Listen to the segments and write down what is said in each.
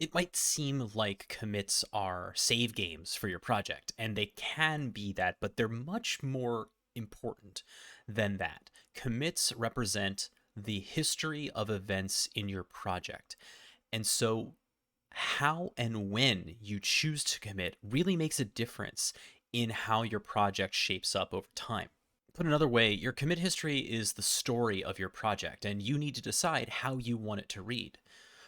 It might seem like commits are save games for your project, and they can be that, but they're much more important than that. Commits represent the history of events in your project. And so, how and when you choose to commit really makes a difference in how your project shapes up over time. Put another way, your commit history is the story of your project, and you need to decide how you want it to read.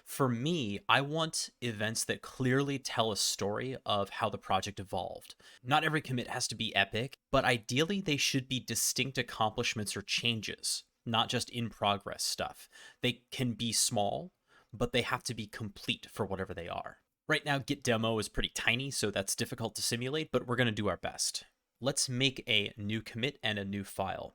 For me, I want events that clearly tell a story of how the project evolved. Not every commit has to be epic, but ideally they should be distinct accomplishments or changes, not just in progress stuff. They can be small, but they have to be complete for whatever they are. Right now, Git demo is pretty tiny, so that's difficult to simulate, but we're going to do our best. Let's make a new commit and a new file.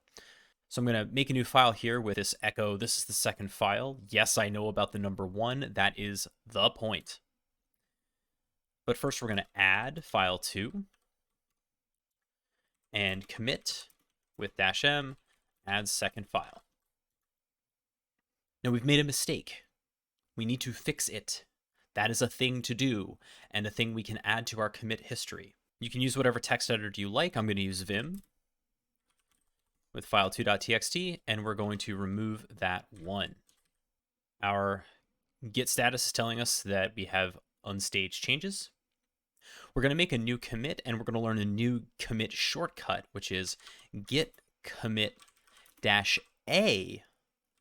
So I'm going to make a new file here with this echo. This is the second file. Yes, I know about the number 1. That is the point. But first we're going to add file 2 and commit with -m, add second file. Now we've made a mistake. We need to fix it. That is a thing to do and a thing we can add to our commit history. You can use whatever text editor you like. I'm going to use Vim with file2.txt, and we're going to remove that 1. Our git status is telling us that we have unstaged changes. We're going to make a new commit, and we're going to learn a new commit shortcut, which is git commit -a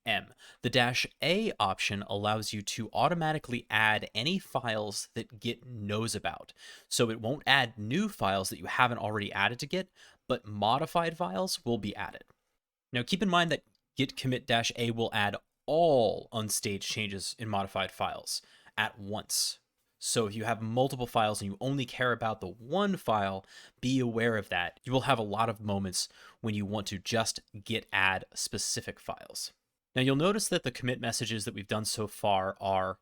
m. The -a option allows you to automatically add any files that Git knows about. So it won't add new files that you haven't already added to Git, but modified files will be added. Now keep in mind that git commit -a will add all unstaged changes in modified files at once. So if you have multiple files and you only care about the one file, be aware of that. You will have a lot of moments when you want to just git add specific files. Now you'll notice that the commit messages that we've done so far are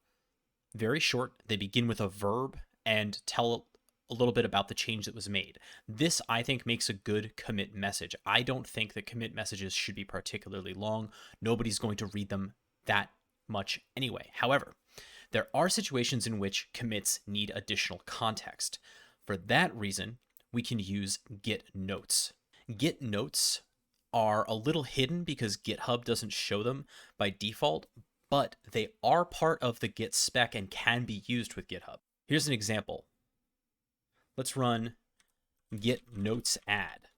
very short. They begin with a verb and tell a little bit about the change that was made. This, I think, makes a good commit message. I don't think that commit messages should be particularly long. Nobody's going to read them that much anyway. However, there are situations in which commits need additional context. For that reason, we can use Git notes. Git notes are a little hidden because GitHub doesn't show them by default, but they are part of the Git spec and can be used with GitHub. Here's an example. Let's run git notes add.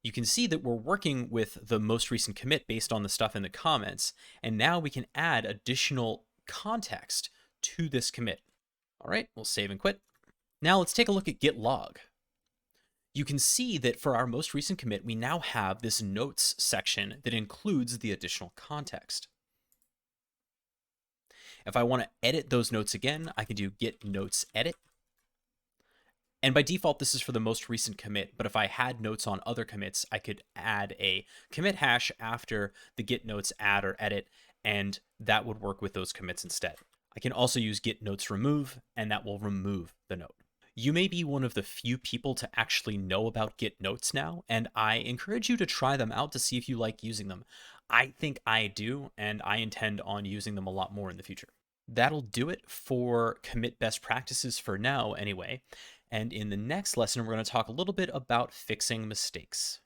You can see that we're working with the most recent commit based on the stuff in the comments, and now we can add additional context to this commit. All right, we'll save and quit. Now let's take a look at git log. You can see that for our most recent commit, we now have this notes section that includes the additional context. If I want to edit those notes again, I can do git notes edit. And by default, this is for the most recent commit, but if I had notes on other commits, I could add a commit hash after the git notes add or edit, and that would work with those commits instead. I can also use git notes remove, and that will remove the note. You may be one of the few people to actually know about Git notes now, and I encourage you to try them out to see if you like using them. I think I do, and I intend on using them a lot more in the future. That'll do it for commit best practices for now anyway. And in the next lesson, we're going to talk a little bit about fixing mistakes.